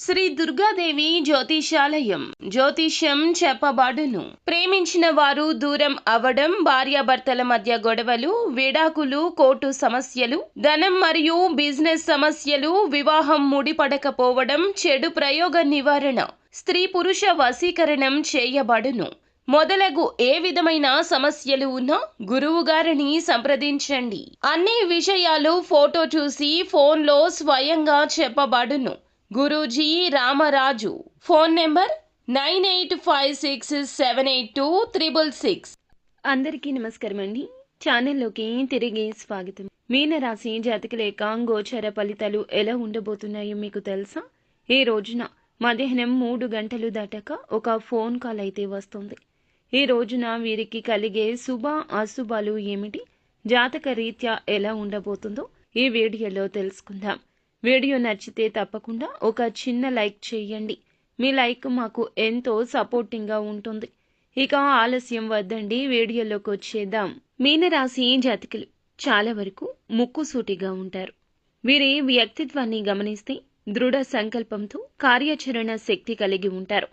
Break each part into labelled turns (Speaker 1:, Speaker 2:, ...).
Speaker 1: శ్రీ దుర్గాదేవి జ్యోతిషాలయం జ్యోతిష్యం చెప్పబడును. ప్రేమించిన వారు దూరం అవడం, భార్యాభర్తల మధ్య గొడవలు, విడాకులు, కోర్టు సమస్యలు, ధనం మరియు బిజినెస్ సమస్యలు, వివాహం ముడిపడకపోవడం, చెడు ప్రయోగ నివారణ, స్త్రీ పురుష వశీకరణం చేయబడును. మొదలగు ఏ విధమైన సమస్యలు ఉన్నా గురువు గారిని సంప్రదించండి. అన్ని విషయాలు ఫోటో చూసి ఫోన్లో స్వయంగా చెప్పబడును. గురూజీ రామరాజు. Phone number 9856782666. అందరికీ నమస్కారం అండి. ఛానల్లోకి తిరిగి స్వాగతం. మీనరాశి జాతకుల యొక్క గోచర ఫలితాలు ఎలా ఉండబోతున్నాయో మీకు తెలుసా? ఈ రోజున మధ్యాహ్నం 3 గంటలు దాటాక ఒక ఫోన్ కాల్ అయితే వస్తుంది. ఈ రోజున వీరికి కలిగే శుభ అశుభాలు ఏమిటి, జాతక రీత్యా ఎలా ఉండబోతుందో ఈ వీడియోలో తెలుసుకుందాం. వీడియో నచ్చితే తప్పకుండా ఒక చిన్న లైక్ చేయండి. మీ లైక్ మాకు ఎంతో సపోర్టింగ్గా ఉంటుంది. ఇక ఆలస్యం వద్దండి, వీడియోలోకి వచ్చేద్దాం. మీనరాశి జాతకులు చాలా వరకు ముక్కుసూటిగా ఉంటారు. వీరి వ్యక్తిత్వాన్ని గమనిస్తే దృఢ సంకల్పంతో కార్యాచరణ శక్తి కలిగి ఉంటారు.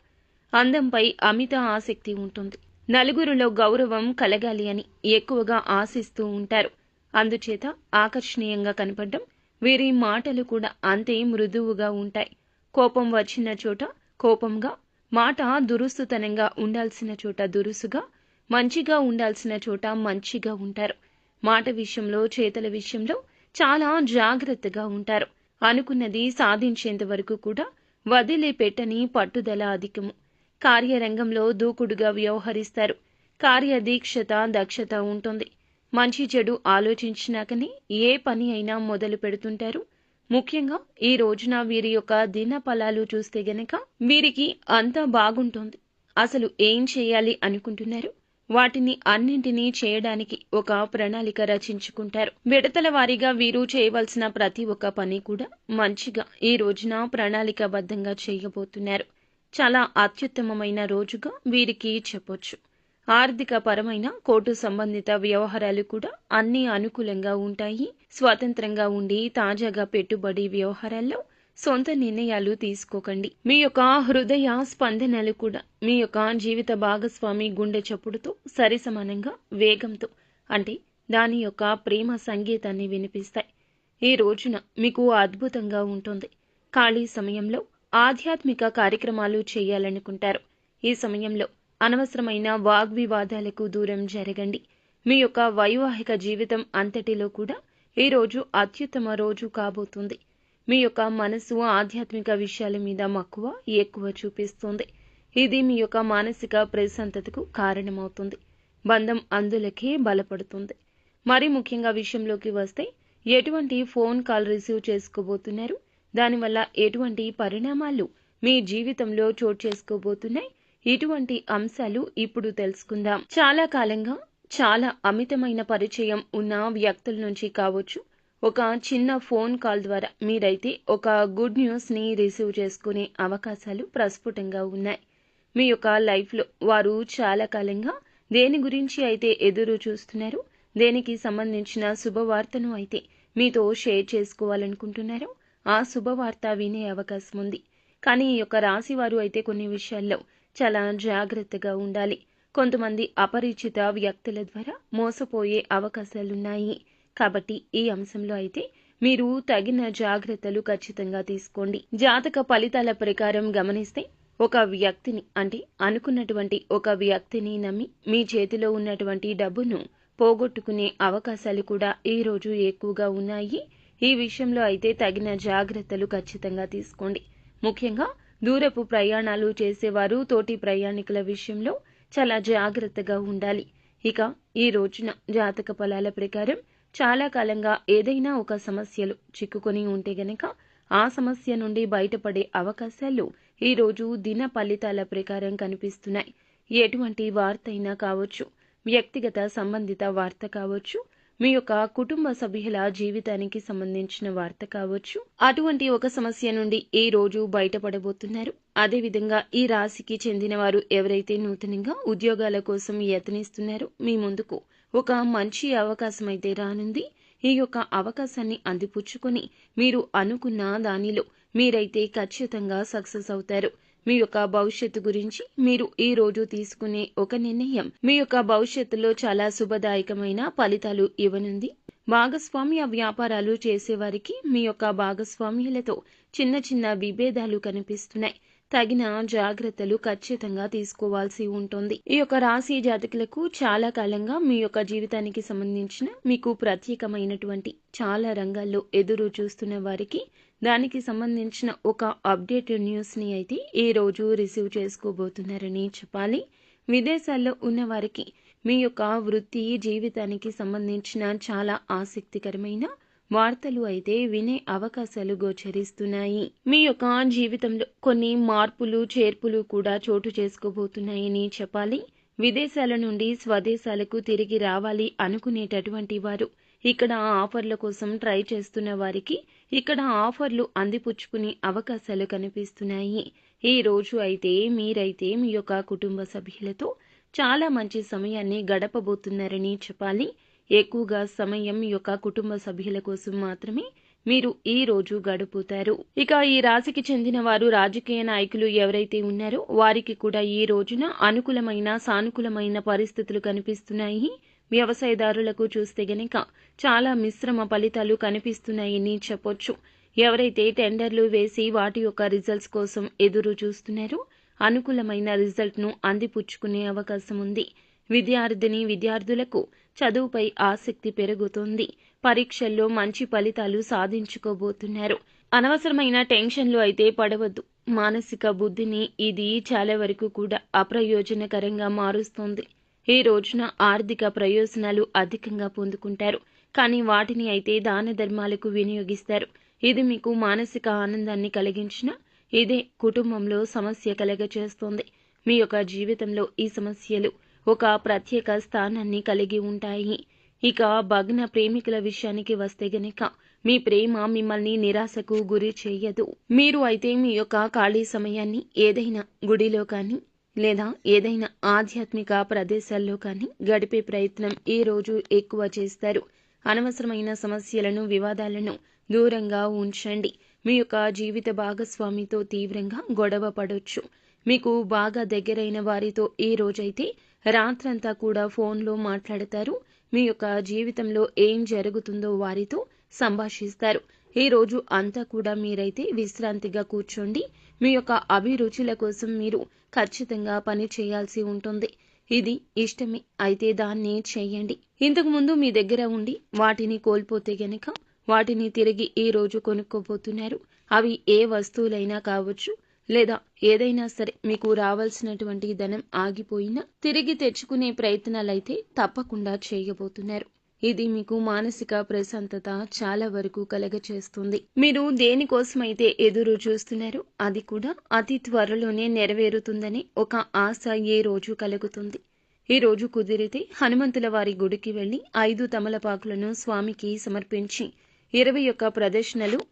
Speaker 1: అందంపై అమిత ఆసక్తి ఉంటుంది. నలుగురిలో గౌరవం కలగాలి అని ఎక్కువగా ఆశిస్తూ ఉంటారు. అందుచేత ఆకర్షణీయంగా కనపడడం, వీరి మాటలు కూడా అంతే మృదువుగా ఉంటాయి. కోపం వచ్చిన చోట కోపంగా, మాట దురుసుతనంగా ఉండాల్సిన చోట దురుసుగా, మంచిగా ఉండాల్సిన చోట మంచిగా ఉంటారు. మాట విషయంలో, చేతల విషయంలో చాలా జాగ్రత్తగా ఉంటారు. అనుకున్నది సాధించేంత వరకు కూడా వదిలిపెట్టని పట్టుదల అధికము. కార్యరంగంలో దూకుడుగా వ్యవహరిస్తారు. కార్యదీక్షత, దక్షత ఉంటుంది. మంచి చెడు ఆలోచించినాకనే ఏ పని అయినా మొదలు పెడుతుంటారు. ముఖ్యంగా ఈ రోజున వీరి యొక్క దిన ఫలాలు చూస్తే గనక వీరికి అంతా బాగుంటుంది. అసలు ఏం చేయాలి అనుకుంటున్నారు? వాటిని అన్నింటినీ చేయడానికి ఒక ప్రణాళిక రచించుకుంటారు. విడతల వారీగా వీరు చేయవలసిన ప్రతి ఒక్క పని కూడా మంచిగా ఈ రోజున ప్రణాళికాబద్ధంగా చేయబోతున్నారు. చాలా అత్యుత్తమమైన రోజుగా వీరికి చెప్పొచ్చు. ఆర్థిక పరమైన కోర్టు సంబంధిత వ్యవహారాలు కూడా అన్ని అనుకూలంగా ఉంటాయి. స్వతంత్రంగా ఉండి తాజాగా పెట్టుబడి వ్యవహారాల్లో సొంత నిర్ణయాలు తీసుకోకండి. మీ యొక్క హృదయ స్పందనలు కూడా మీ యొక్క జీవిత భాగస్వామి గుండె చప్పుడుతో సరిసమానంగా వేగంతో, అంటే దాని యొక్క ప్రేమ సంగీతాన్ని వినిపిస్తాయి. ఈ రోజున మీకు అద్భుతంగా ఉంటుంది. ఖాళీ సమయంలో ఆధ్యాత్మిక కార్యక్రమాలు చేయాలనుకుంటారు. ఈ సమయంలో అనవసరమైన వాగ్వివాదాలకు దూరం జరగండి. మీ యొక్క వైవాహిక జీవితం అంతటిలో కూడా ఈ రోజు అత్యుత్తమ రోజు కాబోతుంది. మీ యొక్క మనసు ఆధ్యాత్మిక విషయాల మీద మక్కువ ఎక్కువ చూపిస్తుంది. ఇది మీ యొక్క మానసిక ప్రశాంతతకు కారణమవుతుంది. బంధం అందులకే బలపడుతుంది. మరి ముఖ్యంగా విషయంలోకి వస్తే, ఎటువంటి ఫోన్ కాల్ రిసీవ్ చేసుకోబోతున్నారు, దానివల్ల ఎటువంటి పరిణామాలు మీ జీవితంలో చోటు చేసుకోబోతున్నాయి, ఇటువంటి అంశాలు ఇప్పుడు తెలుసుకుందాం. చాలా కాలంగా చాలా అమితమైన పరిచయం ఉన్న వ్యక్తుల నుంచి కావచ్చు, ఒక చిన్న ఫోన్ కాల్ ద్వారా మీరైతే ఒక గుడ్ న్యూస్ ని రిసీవ్ చేసుకునే అవకాశాలు ప్రస్ఫుటంగా ఉన్నాయి. మీ యొక్క లైఫ్లో వారు చాలా కాలంగా దేని గురించి అయితే ఎదురు చూస్తున్నారు, దేనికి సంబంధించిన శుభవార్తను అయితే మీతో షేర్ చేసుకోవాలనుకుంటున్నారో ఆ శుభవార్త వినే అవకాశం ఉంది. కానీ ఈ యొక్క రాశి వారు అయితే కొన్ని విషయాల్లో చాలా జాగ్రత్తగా ఉండాలి. కొంతమంది అపరిచిత వ్యక్తుల ద్వారా మోసపోయే అవకాశాలున్నాయి. కాబట్టి ఈ అంశంలో అయితే మీరు తగిన జాగ్రత్తలు ఖచ్చితంగా తీసుకోండి. జాతక ఫలితాల ప్రకారం గమనిస్తే, ఒక వ్యక్తిని, అంటే అనుకున్నటువంటి ఒక వ్యక్తిని నమ్మి మీ చేతిలో ఉన్నటువంటి డబ్బును పోగొట్టుకునే అవకాశాలు కూడా ఈ రోజు ఎక్కువగా ఉన్నాయి. ఈ విషయంలో అయితే తగిన జాగ్రత్తలు ఖచ్చితంగా తీసుకోండి. ముఖ్యంగా దూరపు ప్రయాణాలు చేసేవారు తోటి ప్రయాణికుల విషయంలో చాలా జాగ్రత్తగా ఉండాలి. ఇక ఈ రోజున జాతక ఫలాల ప్రకారం చాలా కాలంగా ఏదైనా ఒక సమస్యలు చిక్కుకొని ఉంటే గనక ఆ సమస్య నుండి బయటపడే అవకాశాలు ఈ రోజు దిన ఫలితాల ప్రకారం కనిపిస్తున్నాయి. ఎటువంటి వార్త అయినా కావచ్చు, వ్యక్తిగత సంబంధిత వార్త కావచ్చు, మీ యొక్క కుటుంబ సభ్యుల జీవితానికి సంబంధించిన వార్త కావచ్చు, అటువంటి ఒక సమస్య నుండి ఈ రోజు బయటపడబోతున్నారు. అదేవిధంగా ఈ రాశికి చెందిన వారు ఎవరైతే నూతనంగా ఉద్యోగాల కోసం యత్నిస్తున్నారో మీ ముందుకు ఒక మంచి అవకాశం అయితే రానుంది. ఈ యొక్క అవకాశాన్ని అందిపుచ్చుకొని మీరు అనుకున్న దానిలో మీరైతే ఖచ్చితంగా సక్సెస్ అవుతారు. మీ యొక్క భవిష్యత్తు గురించి మీరు ఈ రోజు తీసుకునే ఒక నిర్ణయం మీ యొక్క భవిష్యత్తులో చాలా శుభదాయకమైన ఫలితాలు ఇవ్వనుంది. భాగస్వామ్య వ్యాపారాలు చేసేవారికి మీ యొక్క భాగస్వామ్యులతో చిన్న చిన్న విభేదాలు కనిపిస్తున్నాయి. తగిన జాగ్రత్తలు ఖచ్చితంగా తీసుకోవాల్సి ఉంటుంది. ఈ యొక్క రాశి జాతకులకు చాలా కాలంగా మీ యొక్క జీవితానికి సంబంధించిన మీకు ప్రత్యేకమైనటువంటి చాలా రంగాల్లో ఎదురు చూస్తున్న వారికి దానికి సంబంధించిన ఒక అప్డేటెడ్ న్యూస్ ని అయితే ఈ రోజు రిసీవ్ చేసుకోబోతున్నారని చెప్పాలి. విదేశాల్లో ఉన్న వారికి మీ యొక్క వృత్తి జీవితానికి సంబంధించిన చాలా ఆసక్తికరమైన వార్తలు అయితే వినే అవకాశాలు గోచరిస్తున్నాయి. మీ యొక్క జీవితంలో కొన్ని మార్పులు చేర్పులు కూడా చోటు చేసుకోబోతున్నాయని చెప్పాలి. విదేశాల నుండి స్వదేశాలకు తిరిగి రావాలి అనుకునేటటువంటి వారు ఇక్కడ ఆఫర్ల కోసం ట్రై చేస్తున్న వారికి ఇక్కడ ఆఫర్లు అందిపుచ్చుకునే అవకాశాలు కనిపిస్తున్నాయి. ఈ రోజు అయితే మీరైతే మీ యొక్క కుటుంబ సభ్యులతో చాలా మంచి సమయాన్ని గడపబోతున్నారని చెప్పాలి. ఎక్కువగా సమయం మీ యొక్క కుటుంబ సభ్యుల కోసం మాత్రమే మీరు ఈ రోజు గడుపుతారు. ఇక ఈ రాశికి చెందిన వారు రాజకీయ నాయకులు ఎవరైతే ఉన్నారో వారికి కూడా ఈ రోజున అనుకూలమైన సానుకూలమైన పరిస్థితులు కనిపిస్తున్నాయి. వ్యవసాయదారులకు చూస్తే గనక చాలా మిశ్రమ ఫలితాలు కనిపిస్తున్నాయని చెప్పొచ్చు. ఎవరైతే టెండర్లు వేసి వాటి యొక్క రిజల్ట్స్ కోసం ఎదురు చూస్తున్నారో అనుకూలమైన రిజల్ట్ ను అందిపుచ్చుకునే అవకాశం ఉంది. విద్యార్థులకు చదువుపై ఆసక్తి పెరుగుతుంది. పరీక్షల్లో మంచి ఫలితాలు సాధించుకోబోతున్నారు. అనవసరమైన టెన్షన్లు అయితే పడవద్దు. మానసిక బుద్ధిని ఇది చాలా వరకు కూడా అప్రయోజనకరంగా మారుస్తుంది. ఈ రోజున ఆర్థిక ప్రయోజనాలు అధికంగా పొందుకుంటారు. కానీ వాటిని అయితే దాన ధర్మాలకు వినియోగిస్తారు. ఇది మీకు మానసిక ఆనందాన్ని కలిగించిన ఇదే కుటుంబంలో సమస్య కలగచేస్తుంది. మీ యొక్క జీవితంలో ఈ సమస్యలు ఒక ప్రత్యేక స్థానాన్ని కలిగి ఉంటాయి. ఇక భగ్న ప్రేమికుల విషయానికి వస్తే గనక మీ ప్రేమ మిమ్మల్ని నిరాశకు గురి చేయదు. మీరు అయితే మీ యొక్క ఖాళీ సమయాన్ని ఏదైనా గుడిలో కానీ లేదా ఏదైనా ఆధ్యాత్మిక ప్రదేశాల్లో కానీ గడిపే ప్రయత్నం ఈ రోజు ఎక్కువ చేస్తారు. అనవసరమైన సమస్యలను వివాదాలను దూరంగా ఉంచండి. మీ యొక్క జీవిత భాగస్వామితో తీవ్రంగా గొడవ పడొచ్చు. మీకు బాగా దగ్గరైన వారితో ఈ రోజైతే రాత్రంతా కూడా ఫోన్లో మాట్లాడతారు. మీ యొక్క జీవితంలో ఏం జరుగుతుందో వారితో సంభాషిస్తారు. ఈ రోజు అంతా కూడా మీరైతే విశ్రాంతిగా కూర్చోండి. మీ యొక్క అభిరుచుల కోసం మీరు ఖచ్చితంగా పని చేయాల్సి ఉంటుంది. ఇది ఇష్టమే అయితే దాన్ని చేయండి. ఇంతకు ముందు మీ దగ్గర ఉండి వాటిని కోల్పోతే గనక వాటిని తిరిగి ఈ రోజు కొనుక్కోబోతున్నారు. అవి ఏ వస్తువులైనా కావచ్చు లేదా ఏదైనా సరే మీకు రావాల్సినటువంటి ధనం ఆగిపోయినా తిరిగి తెచ్చుకునే ప్రయత్నాలైతే తప్పకుండా చేయబోతున్నారు. ఇది మీకు మానసిక ప్రశాంతత చాలా వరకు కలగచేస్తుంది. మీరు దేనికోసమైతే ఎదురు చూస్తున్నారో అది కూడా అతి త్వరలోనే నెరవేరుతుందని ఒక ఆశ ఏ రోజు కలుగుతుంది. ఈ రోజు కుదిరితే హనుమంతుల వారి గుడికి వెళ్లి 5 తమలపాకులను స్వామికి సమర్పించి 21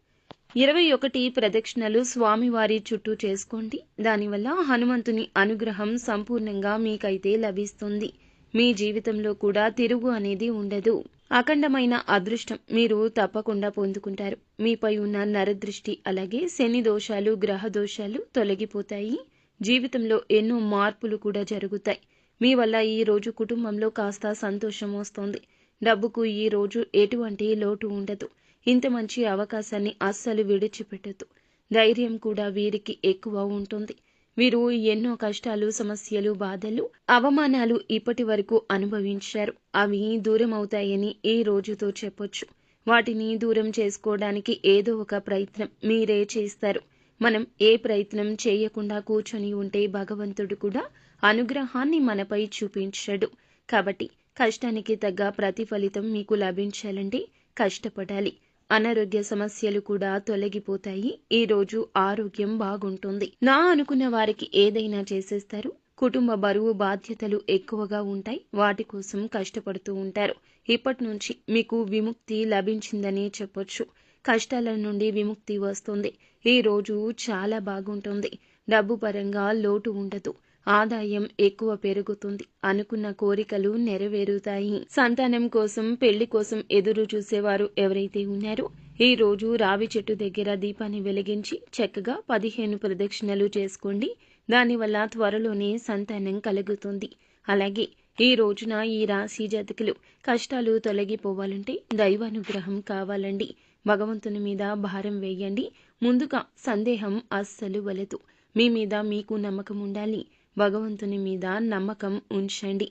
Speaker 1: ప్రదక్షిణలు స్వామివారి చుట్టూ చేసుకోండి. దానివల్ల హనుమంతుని అనుగ్రహం సంపూర్ణంగా మీకైతే లభిస్తుంది. మీ జీవితంలో కూడా తిరుగు అనేది ఉండదు. అఖండమైన అదృష్టం మీరు తప్పకుండా పొందుకుంటారు. మీపై ఉన్న నరదృష్టి అలాగే శని దోషాలు గ్రహ దోషాలు తొలగిపోతాయి. జీవితంలో ఎన్నో మార్పులు కూడా జరుగుతాయి. మీ వల్ల ఈ రోజు కుటుంబంలో కాస్త సంతోషం వస్తుంది. డబ్బుకు ఈ రోజు ఎటువంటి లోటు ఉండదు. ఇంత మంచి అవకాశాన్ని అస్సలు విడిచిపెట్టదు. ధైర్యం కూడా వీరికి ఎక్కువ ఉంటుంది. వీరు ఎన్నో కష్టాలు సమస్యలు బాధలు అవమానాలు ఇప్పటి వరకు అనుభవించారు. అవి దూరం అవుతాయని ఈ రోజుతో చెప్పొచ్చు. వాటిని దూరం చేసుకోవడానికి ఏదో ఒక ప్రయత్నం మీరే చేస్తారు. మనం ఏ ప్రయత్నం చేయకుండా కూర్చొని ఉంటే భగవంతుడు కూడా అనుగ్రహాన్ని మనపై చూపించడు. కాబట్టి కష్టానికి తగ్గ ప్రతిఫలితం మీకు లభించాలంటే కష్టపడాలి. అనారోగ్య సమస్యలు కూడా తొలగిపోతాయి. ఈ రోజు ఆరోగ్యం బాగుంటుంది. నా అనుకున్న వారికి ఏదైనా చేసేస్తారు. కుటుంబ బరువు బాధ్యతలు ఎక్కువగా ఉంటాయి. వాటి కోసం కష్టపడుతూ ఉంటారు. ఇప్పటి నుంచి మీకు విముక్తి లభించిందని చెప్పొచ్చు. కష్టాల నుండి విముక్తి వస్తుంది. ఈ రోజు చాలా బాగుంటుంది. డబ్బు పరంగా లోటు ఉండదు. ఆదాయం ఎక్కువ పెరుగుతుంది. అనుకున్న కోరికలు నెరవేరుతాయి. సంతానం కోసం పెళ్లి కోసం ఎదురు చూసేవారు ఎవరైతే ఉన్నారో ఈ రోజు రావి చెట్టు దగ్గర దీపాన్ని వెలిగించి చక్కగా 15 ప్రదక్షిణలు చేసుకోండి. దానివల్ల త్వరలోనే సంతానం కలుగుతుంది. అలాగే ఈ రోజున ఈ రాశి జాతకులు కష్టాలు తొలగిపోవాలంటే దైవానుగ్రహం కావాలండి. భగవంతుని మీద భారం వేయండి. ముందుగా సందేహం అస్సలు వలదు. మీ మీద మీకు నమ్మకం ఉండాలి. భగవంతుని మీద నమ్మకం ఉంచండి.